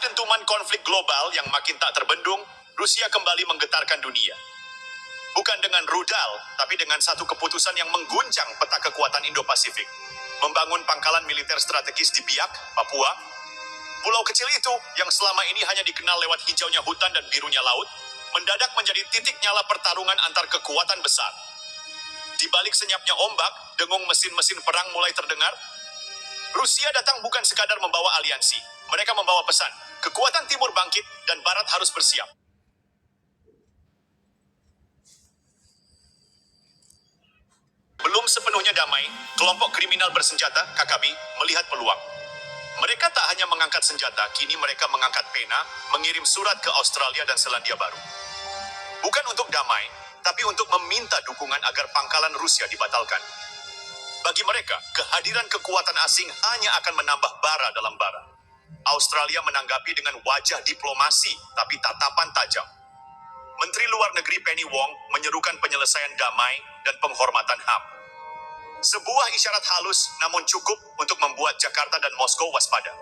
dentuman konflik global yang makin tak terbendung, Rusia kembali menggetarkan dunia. Bukan dengan rudal, tapi dengan satu keputusan yang mengguncang peta kekuatan Indo-Pasifik. Membangun pangkalan militer strategis di Biak, Papua. Pulau kecil itu, yang selama ini hanya dikenal lewat hijaunya hutan dan birunya laut, mendadak menjadi titik nyala pertarungan antar kekuatan besar. Di balik senyapnya ombak, dengung mesin-mesin perang mulai terdengar. Rusia datang bukan sekadar membawa aliansi. Mereka membawa pesan, kekuatan timur bangkit dan barat harus bersiap. Belum sepenuhnya damai, kelompok kriminal bersenjata, KKB, melihat peluang. Mereka tak hanya mengangkat senjata, kini mereka mengangkat pena, mengirim surat ke Australia dan Selandia Baru. Bukan untuk damai, tapi untuk meminta dukungan agar pangkalan Rusia dibatalkan. Bagi mereka, kehadiran kekuatan asing hanya akan menambah bara dalam bara. Australia menanggapi dengan wajah diplomasi, tapi tatapan tajam. Menteri Luar Negeri Penny Wong menyerukan penyelesaian damai dan penghormatan HAM. Sebuah isyarat halus namun cukup untuk membuat Jakarta dan Moskow waspada.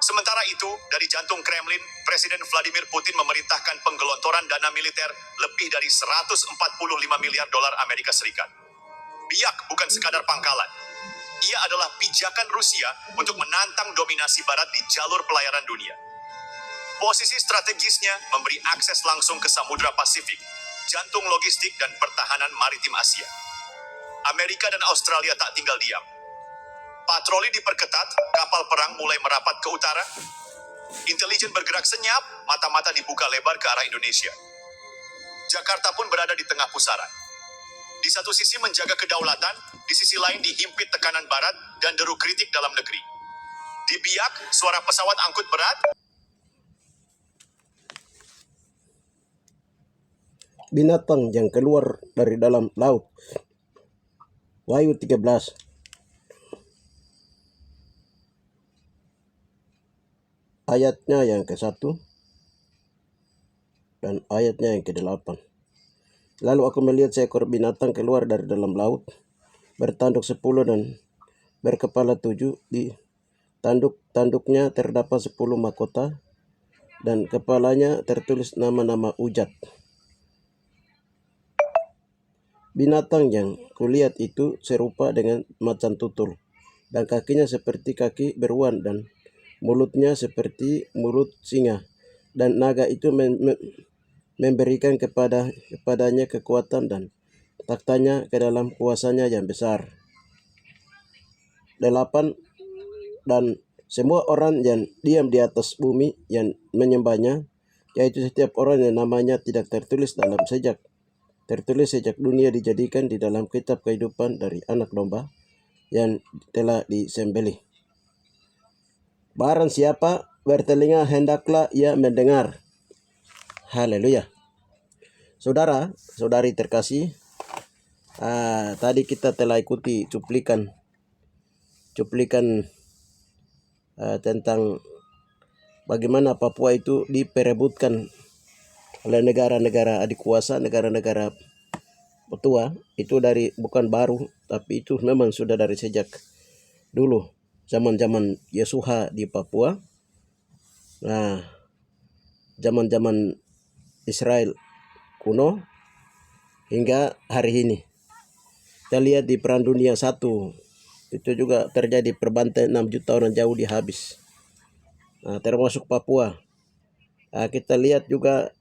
Sementara itu, dari jantung Kremlin, Presiden Vladimir Putin memerintahkan penggelontoran dana militer lebih dari 145 miliar dolar Amerika Serikat. Biak bukan sekadar pangkalan. Ia adalah pijakan Rusia untuk menantang dominasi Barat di jalur pelayaran dunia. Posisi strategisnya memberi akses langsung ke Samudra Pasifik, jantung logistik dan pertahanan maritim Asia. Amerika dan Australia tak tinggal diam. Patroli diperketat, kapal perang mulai merapat ke utara. Intelijen bergerak senyap, mata-mata dibuka lebar ke arah Indonesia. Jakarta pun berada di tengah pusaran. Di satu sisi menjaga kedaulatan, di sisi lain dihimpit tekanan Barat dan deru kritik dalam negeri. Di Biak, suara pesawat angkut berat. Binatang yang keluar dari dalam laut. Wahyu 13. Ayatnya yang ke-1 dan ayatnya yang ke-8. Lalu aku melihat seekor binatang keluar dari dalam laut, bertanduk 10 dan berkepala 7. Di tanduknya terdapat 10 mahkota, dan kepalanya tertulis nama-nama ujat. Binatang yang kulihat itu serupa dengan macan tutul, dan kakinya seperti kaki beruang, dan mulutnya seperti mulut singa. Dan naga itu memberikan kepadanya kekuatan dan taktanya ke dalam kuasanya yang besar. 8. Dan semua orang yang diam di atas bumi yang menyembahnya, yaitu setiap orang yang namanya tidak tertulis sejak dunia dijadikan di dalam kitab kehidupan dari anak domba yang telah disembelih. Barang siapa bertelinga, hendaklah ia mendengar. Haleluya. Saudara, saudari terkasih, tadi kita telah ikuti cuplikan tentang bagaimana Papua itu diperebutkan oleh negara-negara adik kuasa, negara-negara tua. Itu bukan baru, tapi itu memang sudah dari sejak dulu, zaman-zaman Yesuha di Papua. Nah, zaman-zaman Israel kuno hingga hari ini. Kita lihat di Perang Dunia I, itu juga terjadi perbantai 6 juta orang jauh dihabis. Termasuk Papua. Kita lihat juga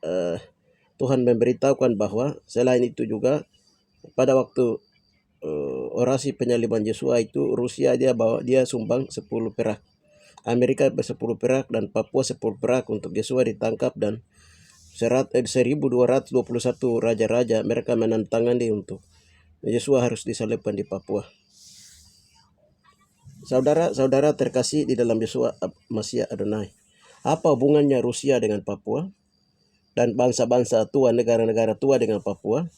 Tuhan memberitahukan bahwa selain itu juga pada waktu orasi penyaliban Yesua itu, Rusia dia sumbang 10 perak. Amerika 10 perak dan Papua 10 perak untuk Yesua ditangkap, dan 1221 raja-raja mereka menantangani untuk Yesua harus disalibkan di Papua. Saudara-saudara terkasih di dalam Yesua Masiah Adonai, apa hubungannya Rusia dengan Papua dan bangsa-bangsa tua, negara-negara tua dengan Papua?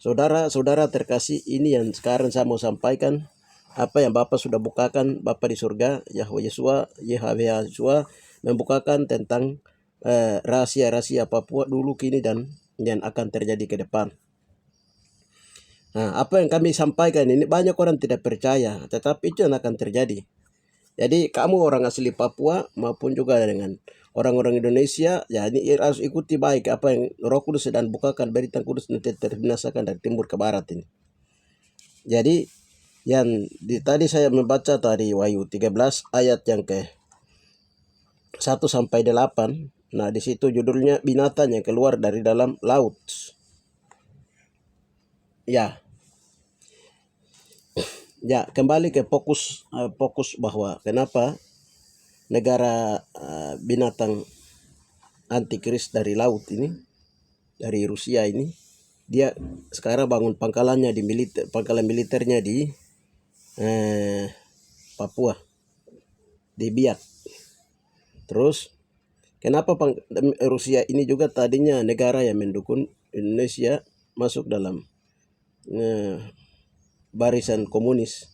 Saudara-saudara terkasih, ini yang sekarang saya mau sampaikan, apa yang Bapak sudah bukakan, Bapak di surga, Yahweh Yesua membukakan tentang rahasia-rahasia Papua dulu, kini, dan yang akan terjadi ke depan. Apa yang kami sampaikan ini banyak orang tidak percaya, tetapi itu yang akan terjadi. Jadi kamu orang asli Papua maupun juga dengan orang-orang Indonesia, ya ini harus ikuti baik apa yang Roh Kudus sedang bukakan, berita kudus nanti terbinasakan dari timur ke barat ini. Jadi yang tadi saya membaca tadi Wahyu 13 ayat yang ke 1 sampai 8. Nah, di situ judulnya binatang yang keluar dari dalam laut. Ya, ya kembali ke fokus bahwa kenapa negara binatang antikris dari laut ini, dari Rusia ini, dia sekarang bangun pangkalannya di pangkalan militernya di Papua, di Biak. Terus kenapa Rusia ini juga tadinya negara yang mendukung Indonesia masuk dalam barisan komunis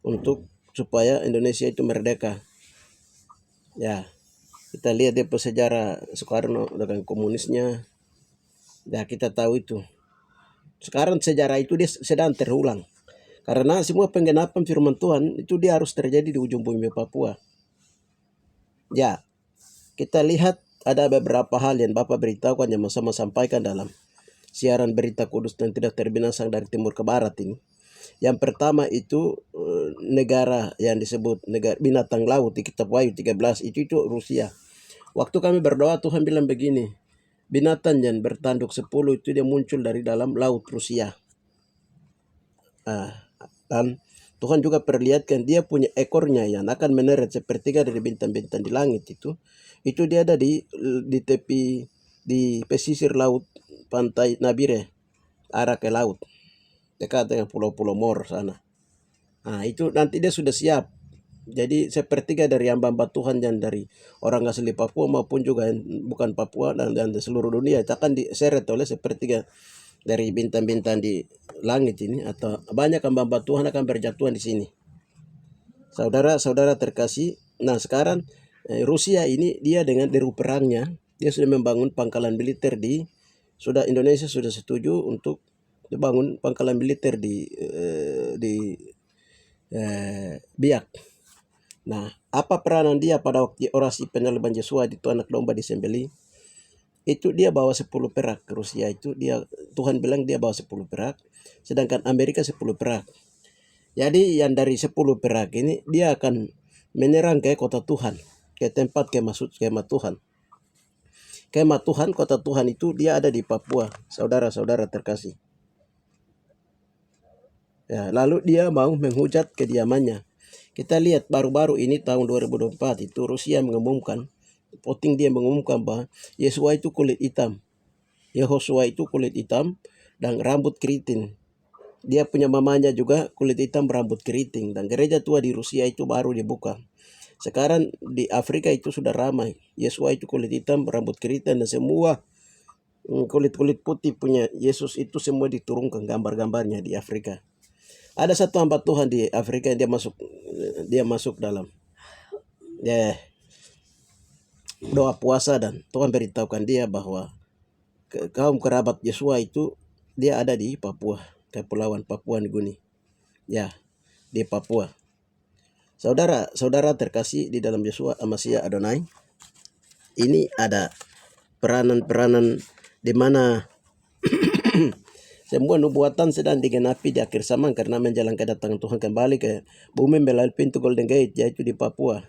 untuk supaya Indonesia itu merdeka. Ya, kita lihat dia sejarah Soekarno dengan komunisnya. Ya, kita tahu itu. Sekarang sejarah itu dia sedang terulang. Karena semua penggenapan firman Tuhan itu dia harus terjadi di ujung bumi Papua. Ya, kita lihat ada beberapa hal yang Bapak beritahukan yang sama sampaikan dalam siaran berita kudus dan tidak terbinasang dari timur ke barat ini. Yang pertama itu negara yang disebut negara binatang laut di kitab Wahyu 13 itu Rusia. Waktu kami berdoa Tuhan bilang begini, binatang yang bertanduk 10 itu dia muncul dari dalam laut Rusia. Dan Tuhan juga perlihatkan dia punya ekornya yang akan meneret sepertiga dari bintang-bintang di langit itu. Itu dia ada di tepi, di pesisir laut pantai Nabire, arah ke laut, dekat dengan pulau-pulau Mor sana. Nah, itu nanti dia sudah siap. Jadi sepertiga dari hamba-hamba Tuhan yang dari orang asli Papua maupun juga yang bukan Papua dan di seluruh dunia itu akan diseret oleh sepertiga dari bintang-bintang di langit ini, atau banyak hamba-hamba Tuhan akan berjatuhan di sini. Saudara-saudara terkasih, nah sekarang Rusia ini dia dengan deru perangnya, dia sudah membangun pangkalan militer Indonesia sudah setuju untuk dibangun pangkalan militer di Biak. Nah, apa peranan dia pada waktu orasi penyaliban Yesua di anak domba disembelih? Itu dia bawa 10 perak ke Rusia itu. Tuhan bilang dia bawa 10 perak, sedangkan Amerika 10 perak. Jadi yang dari 10 perak ini dia akan menyerang ke kota Tuhan, ke tempat kemah Tuhan. Kemah Tuhan, kota Tuhan itu dia ada di Papua, saudara-saudara terkasih. Ya, lalu dia mau menghujat kediamannya. Kita lihat baru-baru ini tahun 2024 itu Rusia mengumumkan, dia mengumumkan bahwa Yesua itu kulit hitam. Yehosua itu kulit hitam dan rambut keriting. Dia punya mamanya juga kulit hitam berambut keriting. Dan gereja tua di Rusia itu baru dibuka. Sekarang di Afrika itu sudah ramai. Yesua itu kulit hitam berambut keriting dan semua kulit-kulit putih punya Yesus itu semua diturunkan gambar-gambarnya di Afrika. Ada satu hamba Tuhan di Afrika yang dia masuk dalam doa puasa dan Tuhan beritahukan dia bahwa kaum kerabat Yesua itu dia ada di Papua, Kepulauan Papua Nugini. Ya, di Papua. Saudara terkasih di dalam Yesua Amasya Adonai, ini ada peranan-peranan di mana semua nubuatan sedang digenapi di akhir zaman karena menjelang kedatangan Tuhan kembali ke bumi melalui pintu Golden Gate, yaitu di Papua.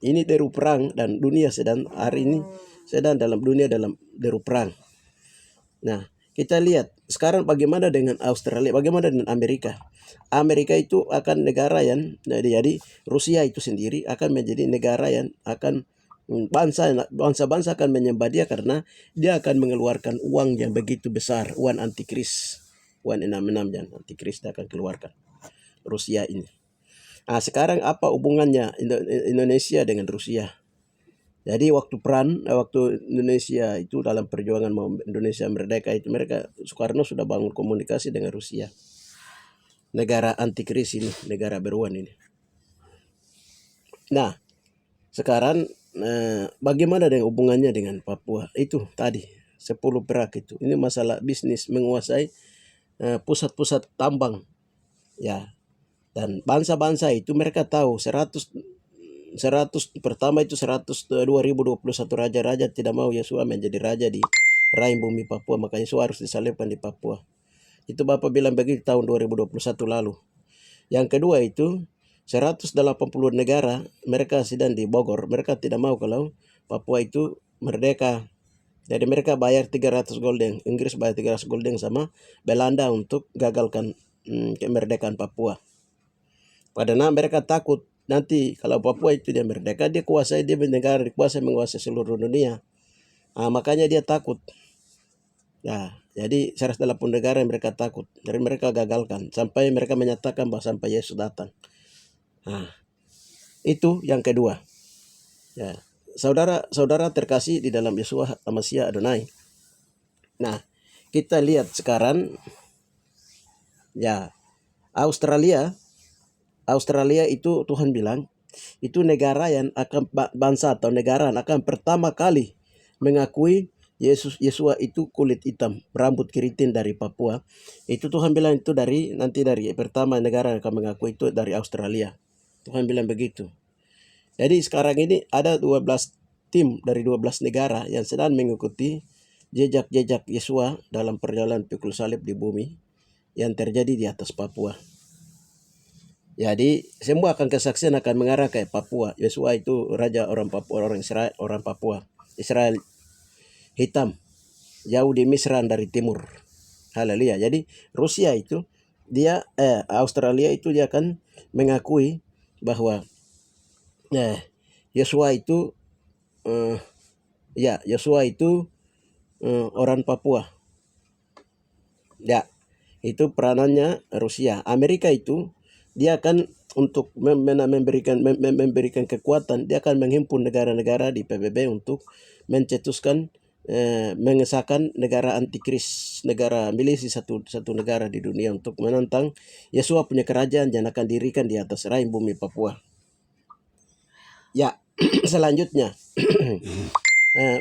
Ini deru perang dan dunia hari ini sedang dalam deru perang. Nah, kita lihat sekarang bagaimana dengan Australia, bagaimana dengan Amerika. Amerika itu akan negara yang jadi Rusia itu sendiri akan menjadi negara yang akan bangsa-bangsa akan menyembah dia karena dia akan mengeluarkan uang yang begitu besar, uang antikris, uang 66 yang antikris dia akan keluarkan Rusia ini. Nah, sekarang apa hubungannya Indonesia dengan Rusia? Jadi waktu Indonesia itu dalam perjuangan mau Indonesia merdeka itu Soekarno sudah bangun komunikasi dengan Rusia. Negara antikris ini, negara beruan ini. Nah, sekarang bagaimana dengan hubungannya dengan Papua? Itu tadi 10 perak itu. Ini masalah bisnis menguasai pusat-pusat tambang. Ya. Dan bangsa-bangsa itu mereka tahu 100 pertama itu 2021 raja-raja tidak mau Yesua menjadi raja di rahim bumi Papua, maka Yesua harus disalibkan di Papua. Itu Bapak bilang begitu tahun 2021 lalu. Yang kedua itu 180 negara mereka sedang di Bogor, mereka tidak mau kalau Papua itu merdeka. Jadi mereka bayar 300 golden, Inggris bayar 300 golden sama Belanda untuk gagalkan kemerdekaan Papua. Padahal mereka takut nanti kalau Papua itu dia merdeka, dia kuasai, dia negara dikuasai, menguasai seluruh dunia. Makanya dia takut. Nah, jadi 180 negara yang mereka takut, dari mereka gagalkan sampai mereka menyatakan bahwa sampai Yesus datang. Nah, itu yang kedua. Ya, saudara terkasih di dalam Yeshua Mashiach Adonai. Nah, kita lihat sekarang ya Australia itu Tuhan bilang itu negara yang akan bangsa atau negara yang akan pertama kali mengakui Yesua itu kulit hitam, rambut keriting dari Papua. Itu Tuhan bilang itu nanti dari pertama negara yang akan mengakui itu dari Australia. Tuhan bilang begitu. Jadi sekarang ini ada 12 tim dari 12 negara yang sedang mengikuti jejak-jejak Yesua dalam perjalanan pikul salib di bumi yang terjadi di atas Papua. Jadi semua kesaksian akan mengarah ke Papua. Yesua itu raja orang Papua, orang Israel, orang Papua. Israel hitam, jauh di Misran dari timur. Haleluya. Jadi Rusia itu Australia itu dia akan mengakui bahwa Yesua itu orang Papua. Ya, itu peranannya Rusia. Amerika itu dia akan untuk memberikan kekuatan, dia akan menghimpun negara-negara di PBB untuk mencetuskan mengesahkan negara antikris, negara milisi satu negara di dunia untuk menentang Yesua punya kerajaan yang akan dirikan di atas rahim bumi Papua. Ya, selanjutnya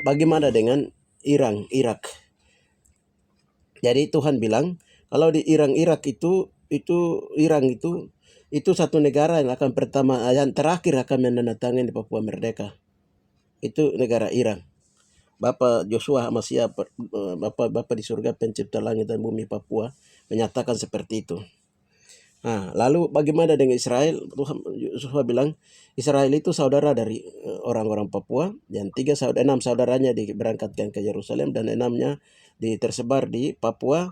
bagaimana dengan Irak? Jadi Tuhan bilang kalau di Irak itu satu negara yang akan pertama, yang terakhir akan menandatangani Papua merdeka. Itu negara Iran. Bapak Joshua Mashiach, Bapak di surga pencipta langit dan bumi Papua menyatakan seperti itu. Nah, lalu bagaimana dengan Israel? Tuhan Joshua bilang Israel itu saudara dari orang-orang Papua, dan 6 saudaranya diberangkatkan ke Yerusalem dan 6-nya tersebar di Papua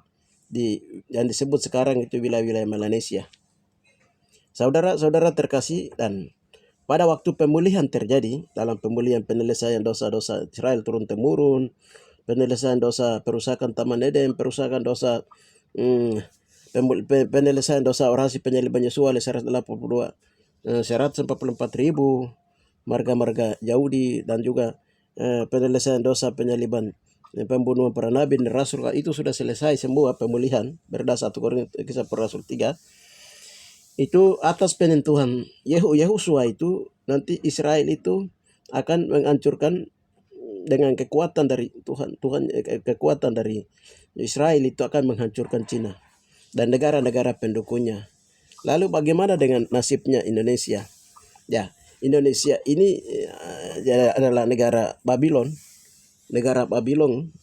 yang disebut sekarang itu wilayah-wilayah Melanesia. Saudara-saudara terkasih, dan pada waktu pemulihan terjadi dalam penyelesaian dosa-dosa Israel turun-temurun, penyelesaian dosa perusakan Taman Eden, perusakan dosa penyelesaian dosa orasi penyaliban Yesua oleh 144.000 marga-marga Yahudi, dan juga penyelesaian dosa penyaliban pembunuhan para nabi dan rasul, itu sudah selesai semua pemulihan berdasar 1 Korintus Kisah para Rasul 3. Itu atas penentuan Yehosua itu nanti Israel itu akan menghancurkan dengan kekuatan dari Tuhan kekuatan dari Israel itu akan menghancurkan Cina dan negara-negara pendukungnya. Lalu bagaimana dengan nasibnya Indonesia? Ya, Indonesia ini adalah negara Babylon.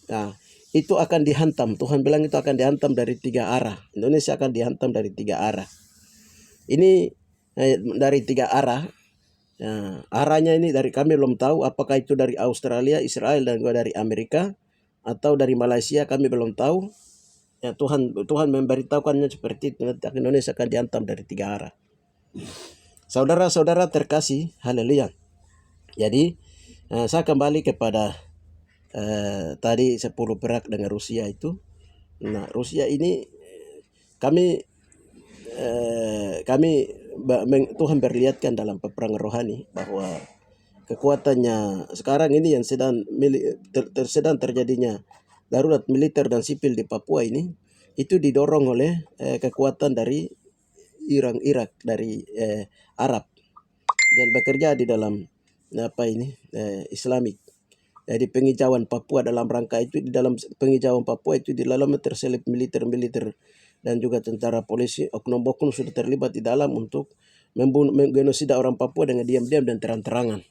Nah, itu akan dihantam. Tuhan bilang itu akan dihantam dari 3 arah. Indonesia akan dihantam dari 3 arah. Ini dari 3 arah. Nah, arahnya ini dari kami belum tahu apakah itu dari Australia, Israel, dan juga dari Amerika atau dari Malaysia, kami belum tahu. Ya, Tuhan memberitahukannya seperti itu. Indonesia akan dihantam dari 3 arah. Saudara-saudara terkasih, haleluya. Jadi saya kembali kepada tadi 10 perak dengan Rusia itu. Nah, Rusia ini kami Tuhan perlihatkan dalam peperangan rohani bahwa kekuatannya sekarang ini yang sedang terjadinya darurat militer dan sipil di Papua ini, itu didorong oleh kekuatan dari Irak dari Arab dan bekerja di dalam Islamik. Jadi penghijauan Papua dalam rangka itu, di dalam penghijauan Papua itu di dalam terselip militer dan juga tentara polisi oknum-oknum sudah terlibat di dalam untuk menggenosida orang Papua dengan diam-diam dan terang-terangan.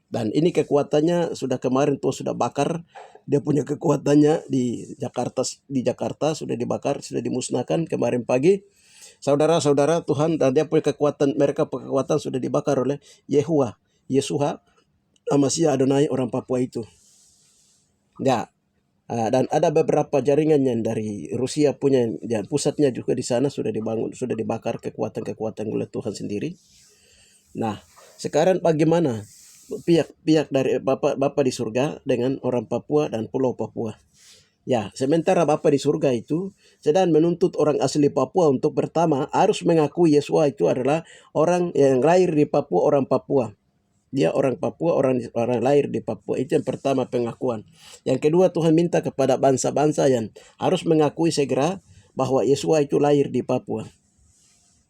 Dan ini kekuatannya sudah kemarin tuh sudah bakar, dia punya kekuatannya di Jakarta sudah dibakar, sudah dimusnahkan kemarin pagi. Saudara-saudara Tuhan, dan dia punya kekuatan sudah dibakar oleh Yeshua Amasya Adonai orang Papua itu. Ya, dan ada beberapa jaringan yang dari Rusia punya, dan pusatnya juga di sana sudah dibangun, sudah dibakar kekuatan oleh Tuhan sendiri. Nah, sekarang bagaimana pihak dari Bapak di surga dengan orang Papua dan Pulau Papua? Ya, sementara Bapa di surga itu sedang menuntut orang asli Papua untuk pertama harus mengakui Yesua itu adalah orang yang lahir di Papua, orang Papua. Dia orang Papua, orang lahir di Papua. Itu yang pertama pengakuan. Yang kedua, Tuhan minta kepada bangsa-bangsa yang harus mengakui segera bahwa Yesua itu lahir di Papua.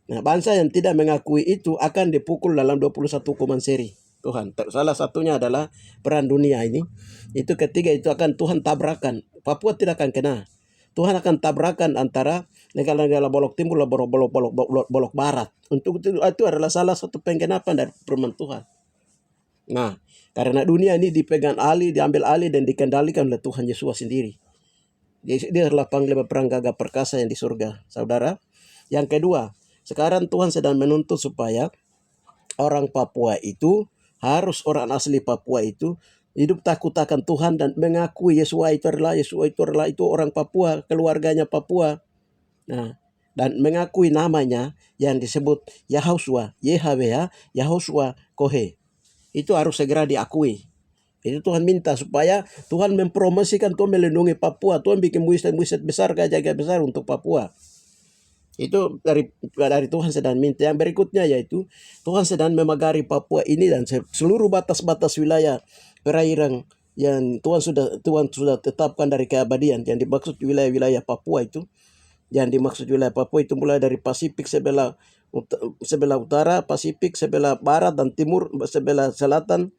Nah, bangsa yang tidak mengakui itu akan dipukul dalam 21 hukuman seri Tuhan. Salah satunya adalah perang dunia ini. Itu ketiga itu akan Tuhan tabrakan. Papua tidak akan kena. Tuhan akan tabrakan antara negara-negara bolok timur dan bolok barat. Untuk itu adalah salah satu penggenapan dari firman Tuhan. Nah, karena dunia ini diambil alih dan dikendalikan oleh Tuhan Yesus sendiri. Dia adalah panglima perang gagah perkasa yang di surga, saudara. Yang kedua, sekarang Tuhan sedang menuntut supaya orang Papua itu, harus orang asli Papua itu hidup takut akan Tuhan dan mengakui Yesua itu adalah orang Papua, keluarganya Papua. Nah, dan mengakui namanya yang disebut Yahoshua, Yahoshua Kohe. Itu harus segera diakui. Itu Tuhan minta supaya Tuhan mempromosikan, Tuhan melindungi Papua, Tuhan bikin mujizat besar, gajah besar untuk Papua. Itu dari Tuhan sedang minta. Yang berikutnya yaitu Tuhan sedang memagari Papua ini dan seluruh batas-batas wilayah perairan yang Tuhan sudah tetapkan dari keabadian. Yang dimaksud wilayah-wilayah Papua itu, mulai dari Pasifik sebelah utara, Pasifik sebelah barat dan timur, sebelah selatan,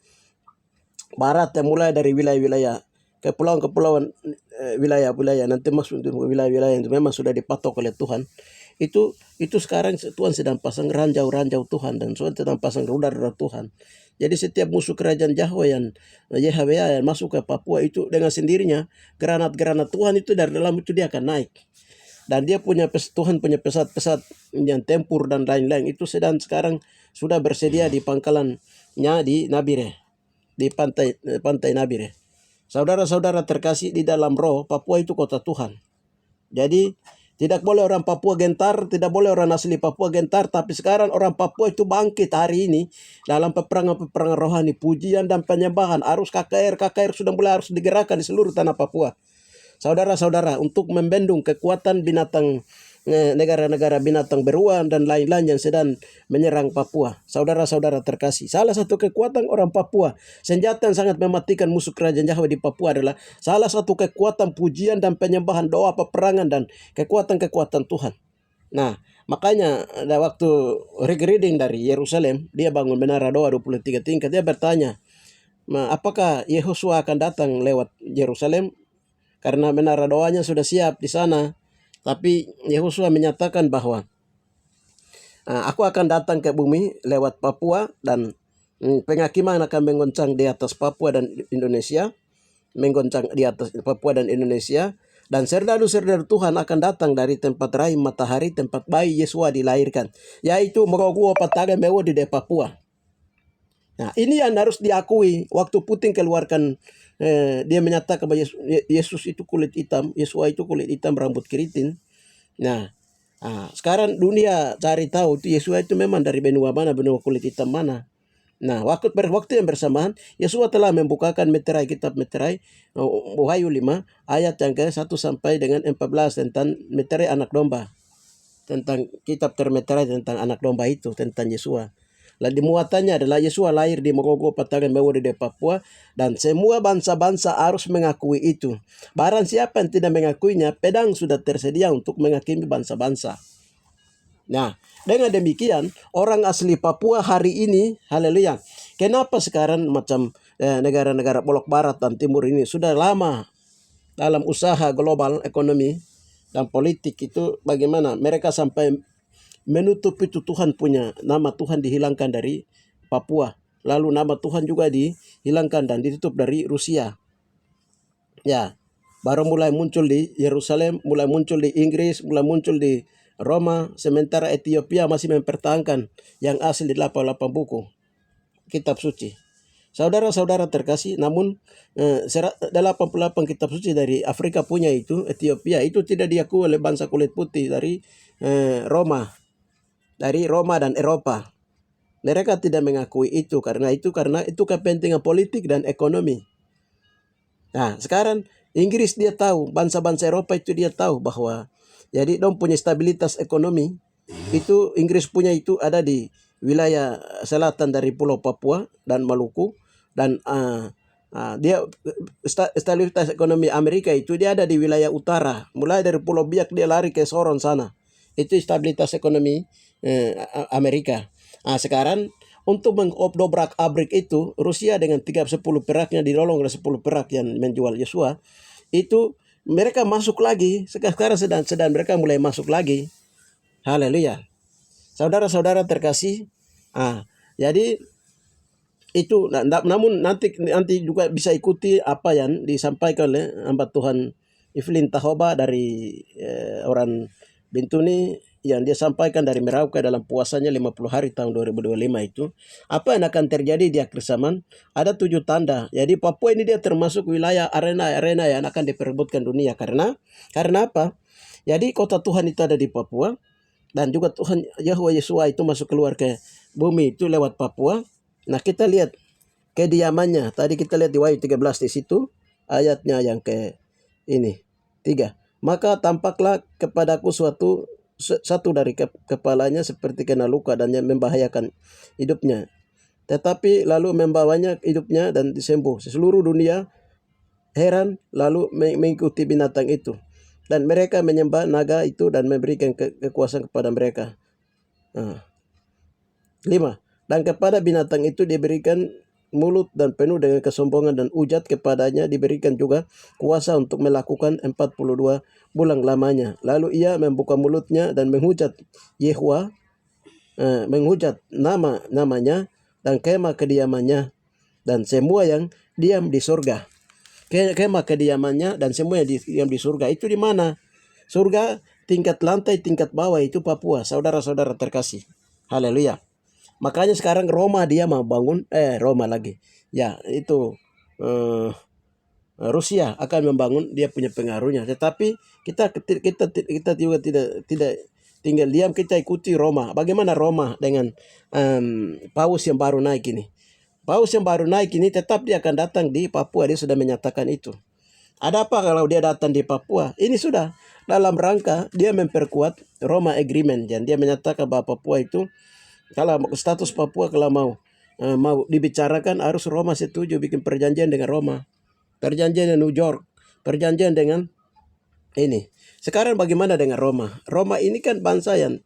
barat, yang mulai dari wilayah-wilayah kepulauan wilayah-wilayah nanti masuk wilayah-wilayah yang memang sudah dipatok oleh Tuhan. Itu sekarang Tuhan sedang pasang ranjau-ranjau Tuhan, dan Tuhan sedang pasang rudal-rudal Tuhan. Jadi setiap musuh kerajaan Yahweh yang masuk ke Papua itu dengan sendirinya granat-granat Tuhan itu dari dalam itu dia akan naik. Dan dia Tuhan punya pesawat-pesawat yang tempur dan lain-lain itu sedang sekarang sudah bersedia di pangkalannya di Nabire, di pantai Nabire. Saudara-saudara terkasih di dalam roh, Papua itu kota Tuhan. Jadi tidak boleh orang Papua gentar, tidak boleh orang asli Papua gentar, tapi sekarang orang Papua itu bangkit hari ini dalam peperangan rohani, pujian dan penyembahan. Arus KKR sudah mulai harus digerakkan di seluruh tanah Papua. Saudara-saudara, untuk membendung kekuatan binatang, negara-negara binatang beruang dan lain-lain yang sedang menyerang Papua. Saudara-saudara terkasih, salah satu kekuatan orang Papua, senjata yang sangat mematikan musuh kerajaan Yahweh di Papua adalah salah satu kekuatan pujian dan penyembahan, doa, peperangan, dan kekuatan-kekuatan Tuhan. Nah, makanya ada waktu reading dari Yerusalem, dia bangun menara doa 23 tingkat, dia bertanya, apakah Yehosua akan datang lewat Yerusalem? Karena menara doanya sudah siap di sana. Tapi Yehosua menyatakan bahwa aku akan datang ke bumi lewat Papua, dan penghakiman akan menggoncang di atas Papua dan Indonesia, dan serdadu-serdadu Tuhan akan datang dari tempat rahim matahari, tempat bayi Yesua dilahirkan, yaitu Meroguo Pataga Mewo di Papua. Nah, ini yang harus diakui. Waktu Putin keluarkan, dia menyatakan bahwa Yesus itu kulit hitam, Yesua itu kulit hitam, rambut keriting. Nah, sekarang dunia cari tahu itu Yesua itu memang dari benua mana, benua kulit hitam mana. Nah, waktu yang bersamaan, Yesua telah membukakan meterai, kitab meterai, Wahyu 5, ayat yang ke-1 sampai dengan 14 tentang meterai anak domba. Tentang kitab termeterai tentang anak domba itu, tentang Yesua. Lalu muatannya adalah Yesua lahir di Merogo Patagan Mewo di Papua, dan semua bangsa-bangsa harus mengakui itu. Barang siapa yang tidak mengakuinya, pedang sudah tersedia untuk menghakimi bangsa-bangsa. Nah, dengan demikian orang asli Papua hari ini, haleluya. Kenapa sekarang macam negara-negara bolok barat dan timur ini sudah lama dalam usaha global ekonomi, dan politik itu bagaimana mereka sampai menutup itu Tuhan punya nama Tuhan dihilangkan dari Papua. Lalu nama Tuhan juga dihilangkan dan ditutup dari Rusia. Ya, baru mulai muncul di Yerusalem, mulai muncul di Inggris, mulai muncul di Roma, sementara Ethiopia masih mempertahankan yang asli 88 buku kitab suci. Saudara-saudara terkasih, namun 88 kitab suci dari Afrika punya itu, Ethiopia itu tidak diakui oleh bangsa kulit putih dari Roma, dan Eropa. Mereka tidak mengakui itu karena itu kepentingan politik dan ekonomi. Nah, sekarang Inggris dia tahu, bangsa-bangsa Eropa itu dia tahu bahwa jadi dong punya stabilitas ekonomi itu Inggris punya itu ada di wilayah selatan dari Pulau Papua dan Maluku, dan dia stabilitas ekonomi Amerika itu dia ada di wilayah utara, mulai dari Pulau Biak dia lari ke Sorong sana. Itu stabilitas ekonomi Amerika. Sekarang untuk mengobrak-abrik itu Rusia dengan 10 peraknya didolong oleh 10 perak yang menjual Yosua itu mereka masuk lagi. Sekarang sedang mereka mulai masuk lagi. Haleluya. Saudara-saudara terkasih, jadi itu namun nanti juga bisa ikuti apa yang disampaikan oleh hamba Tuhan Evelyn Tahoba dari orang Bintuni yang dia sampaikan dari Merauke dalam puasanya 50 hari tahun 2025 itu. Apa yang akan terjadi di akhir zaman? Ada 7 tanda. Jadi Papua ini dia termasuk wilayah arena yang akan diperebutkan dunia. Karena apa? Jadi kota Tuhan itu ada di Papua. Dan juga Tuhan Yahweh Yesua itu masuk keluar ke bumi itu lewat Papua. Nah, kita lihat kediamannya. Tadi kita lihat di Wahyu 13 di situ ayatnya yang ke ini 3. Maka tampaklah kepadaku satu dari kepalanya seperti kena luka dan yang membahayakan hidupnya. Tetapi lalu membawanya hidupnya dan disembuh. Seluruh dunia heran lalu mengikuti binatang itu. Dan mereka menyembah naga itu dan memberikan kekuasaan kepada mereka. 5. Dan kepada binatang itu diberikan mulut dan penuh dengan kesombongan dan ujat kepadanya diberikan juga kuasa untuk melakukan 42 bulan lamanya. Lalu ia membuka mulutnya dan menghujat Yehwa, menghujat namanya dan kemah kediamannya dan semua yang diam di surga. Kemah kediamannya dan semua yang diam di surga. Itu di mana? Surga tingkat lantai, tingkat bawah itu Papua, saudara-saudara terkasih. Haleluya. Makanya sekarang Roma dia mau bangun, Roma lagi. Ya, itu Rusia akan membangun dia punya pengaruhnya. Tetapi kita juga tidak tinggal diam, kita ikuti Roma. Bagaimana Roma dengan Paus yang baru naik ini? Paus yang baru naik ini tetap dia akan datang di Papua, dia sudah menyatakan itu. Ada apa kalau dia datang di Papua? Ini sudah dalam rangka dia memperkuat Roma Agreement, dan dia menyatakan bahwa Papua itu kalau status Papua kalau mau dibicarakan harus Roma setuju, bikin perjanjian dengan Roma, perjanjian dengan New York, perjanjian dengan ini. Sekarang bagaimana dengan Roma? Roma ini kan bangsa yang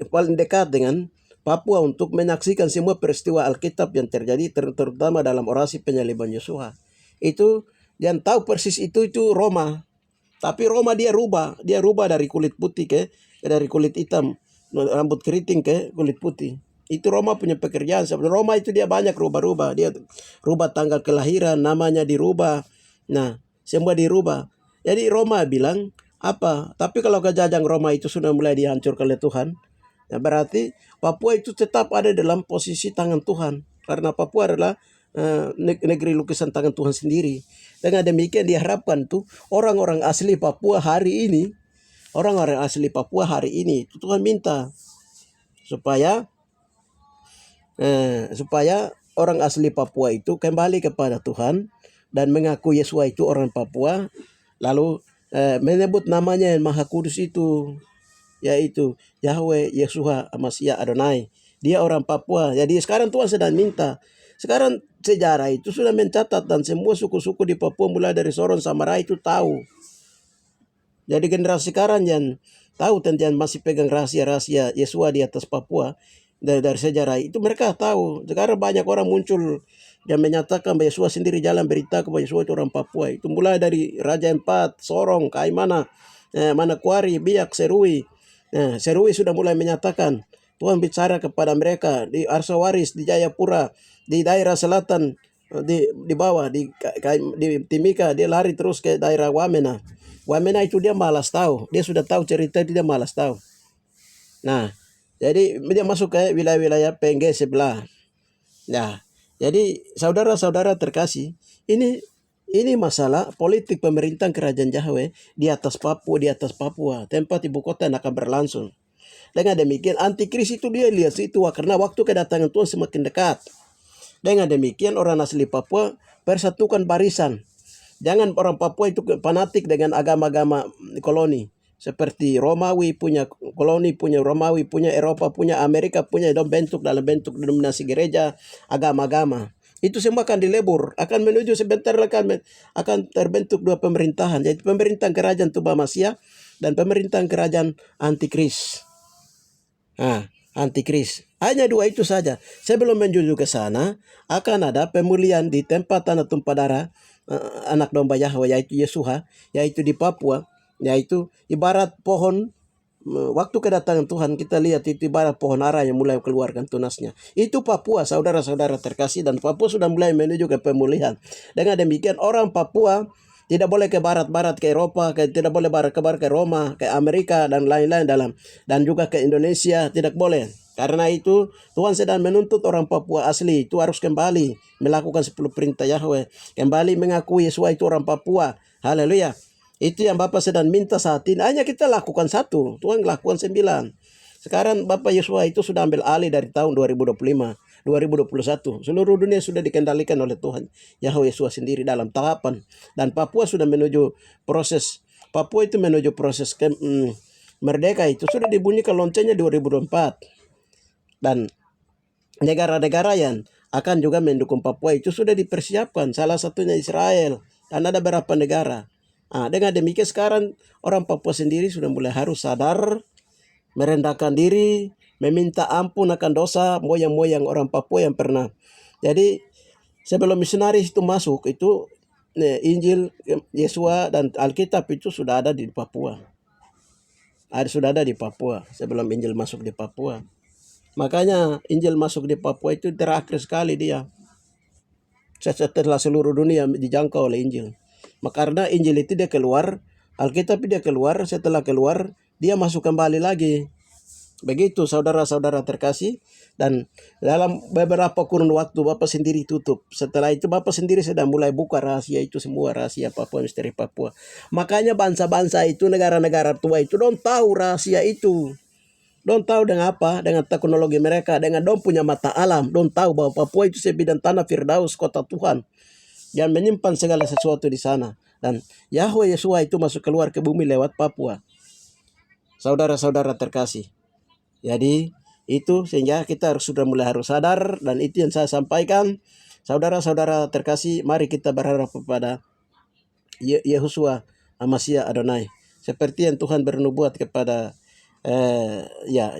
paling dekat dengan Papua untuk menyaksikan semua peristiwa Alkitab yang terjadi, terutama dalam orasi penyaliban Yosua. Itu yang tahu persis itu Roma. Tapi Roma dia rubah dari kulit putih dari kulit hitam, rambut keriting ke kulit putih. Itu Roma punya pekerjaan. Roma itu dia banyak rubah-rubah. Dia rubah tanggal kelahiran, namanya dirubah. Nah, semua dirubah. Jadi Roma bilang apa? Tapi kalau kejajang Roma itu sudah mulai dihancurkan oleh Tuhan, ya berarti Papua itu tetap ada dalam posisi tangan Tuhan. Karena Papua adalah negeri lukisan tangan Tuhan sendiri. Dengan demikian diharapkan tuh orang-orang asli Papua hari ini, Tuhan minta supaya orang asli Papua itu kembali kepada Tuhan dan mengaku Yesua itu orang Papua, lalu menyebut namanya yang Maha Kudus itu, yaitu Yahweh Yeshua Mashiach Adonai. Dia orang Papua. Jadi sekarang Tuhan sedang minta. Sekarang sejarah itu sudah mencatat dan semua suku-suku di Papua mulai dari Sorong Samarai itu tahu. Jadi generasi sekarang yang tahu tentang masih pegang rahasia-rahasia Yesua di atas Papua dari sejarah itu mereka tahu. Sekarang banyak orang muncul yang menyatakan bahwa Yesua sendiri jalan berita bahwa Yesua itu orang Papua. Itu mulai dari Raja Empat, Sorong, Kaimana, Manokwari, Biak, Serui. Serui sudah mulai menyatakan, Tuhan bicara kepada mereka di Arsawaris, di Jayapura, di daerah selatan, di bawah, di Timika, dia lari terus ke daerah Wamena. Wamena itu dia malas tahu, dia sudah tahu cerita, dia malas tahu. Nah, jadi dia masuk ke wilayah-wilayah PNG sebelah. Nah, jadi saudara-saudara terkasih, ini masalah politik pemerintahan kerajaan Yahweh di atas Papua, tempat ibu kota yang akan berlangsung. Dengan demikian antikris itu dia lihat itu karena waktu kedatangan Tuhan semakin dekat. Dengan demikian orang asli Papua persatukan barisan. Jangan orang Papua itu fanatik dengan agama-agama koloni. Seperti Romawi punya koloni, punya Romawi, punya Eropa, punya Amerika, punya dalam bentuk denominasi gereja, agama-agama. Itu semua akan dilebur, akan menuju sebentar akan terbentuk dua pemerintahan, yaitu pemerintahan kerajaan Tuba-Masia dan pemerintahan kerajaan antikris. Antikris. Hanya dua itu saja. Sebelum menuju ke sana, akan ada pemulihan di tempat tanah tumpah darah anak domba Yahweh, yaitu Yesua, yaitu di Papua, yaitu ibarat pohon. Waktu kedatangan Tuhan kita lihat itu ibarat pohon ara yang mulai keluarkan tunasnya. Itu Papua, saudara-saudara terkasih, dan Papua sudah mulai menuju ke pemulihan. Dengan demikian orang Papua tidak boleh ke barat-barat, ke Eropa, tidak boleh barat-barat ke Roma, ke Amerika, dan lain-lain dan juga ke Indonesia, tidak boleh. Karena itu Tuhan sedang menuntut orang Papua asli itu harus kembali melakukan 10 perintah Yahweh, kembali mengakui Yesus itu orang Papua. Haleluya. Itu yang Bapak sedang minta saat ini. Hanya kita lakukan 1, Tuhan lakukan 9. Sekarang Bapak Yesua itu sudah ambil alih dari tahun 2025. 2021 seluruh dunia sudah dikendalikan oleh Tuhan Yahweh Yesus sendiri dalam tahapan, dan Papua sudah menuju proses merdeka. Itu sudah dibunyikan loncengnya 2024, dan negara-negara yang akan juga mendukung Papua itu sudah dipersiapkan, salah satunya Israel dan ada beberapa negara. Dengan demikian sekarang orang Papua sendiri sudah mulai harus sadar, merendahkan diri, meminta ampun akan dosa moyang-moyang orang Papua yang pernah. Jadi sebelum misionaris itu masuk itu Injil Yesua dan Alkitab itu sudah ada di Papua. Sudah ada di Papua sebelum Injil masuk di Papua. Makanya Injil masuk di Papua itu terakhir sekali dia. Setelah seluruh dunia dijangkau oleh Injil. Karena Injil itu dia keluar, Alkitab dia keluar, setelah keluar dia masuk kembali lagi. Begitu saudara-saudara terkasih, dan dalam beberapa kurun waktu Bapak sendiri tutup. Setelah itu Bapak sendiri sedang mulai buka rahasia itu semua, rahasia Papua, misteri Papua. Makanya bangsa-bangsa itu, negara-negara tua itu don't tahu rahasia itu. Don't tahu dengan apa, dengan teknologi mereka, dengan dong punya mata alam. Don't tahu bahwa Papua itu sebidang tanah Firdaus, kota Tuhan, yang menyimpan segala sesuatu di sana. Dan Yahweh Yesua itu masuk keluar ke bumi lewat Papua. Saudara-saudara terkasih. Jadi itu sehingga kita sudah mulai harus sadar, dan itu yang saya sampaikan. Saudara-saudara terkasih, mari kita berharap kepada Yehosua Amasya Adonai. Seperti yang Tuhan bernubuat kepada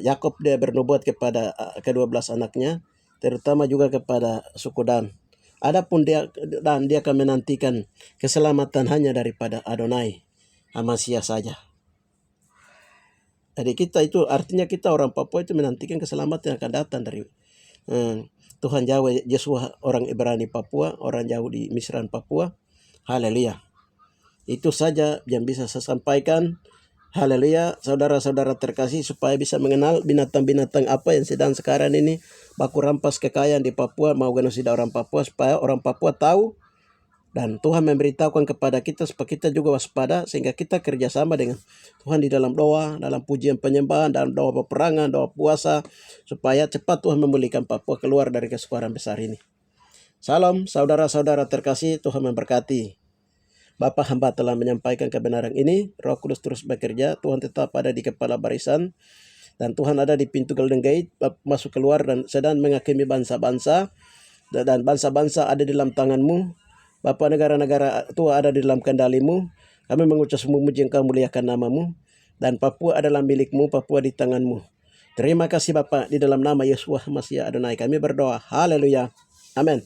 Yakob, dia bernubuat kepada ke-12 anaknya, terutama juga kepada suku Dan. Adapun dia akan menantikan keselamatan hanya daripada Adonai Amasya saja. Jadi kita itu artinya kita orang Papua itu menantikan keselamatan yang akan datang dari Tuhan Yahweh Yesua, orang Ibrani Papua, orang Yahudi Misran Papua. Haleluya. Itu saja yang bisa saya sampaikan. Haleluya, saudara-saudara terkasih, supaya bisa mengenal binatang-binatang apa yang sedang sekarang ini baku rampas kekayaan di Papua, mau genosida orang Papua, supaya orang Papua tahu. Dan Tuhan memberitahukan kepada kita supaya kita juga waspada, sehingga kita kerjasama dengan Tuhan di dalam doa, dalam pujian penyembahan, dalam doa peperangan, doa puasa, supaya cepat Tuhan memulihkan Papua keluar dari kesukaran besar ini. Salam saudara-saudara terkasih, Tuhan memberkati. Bapak hamba telah menyampaikan kebenaran ini, Roh Kudus terus bekerja, Tuhan tetap ada di kepala barisan, dan Tuhan ada di pintu Golden Gate, masuk keluar dan sedang menghakimi bangsa-bangsa, dan bangsa-bangsa ada di dalam tanganmu. Bapa, negara-negara tua ada di dalam kendalimu. Kami mengucap semua muji Engkau, muliakan namamu. Dan Papua adalah milikmu, Papua di tanganmu. Terima kasih Bapa, di dalam nama Yesua Masya Adonai kami berdoa. Haleluya. Amin.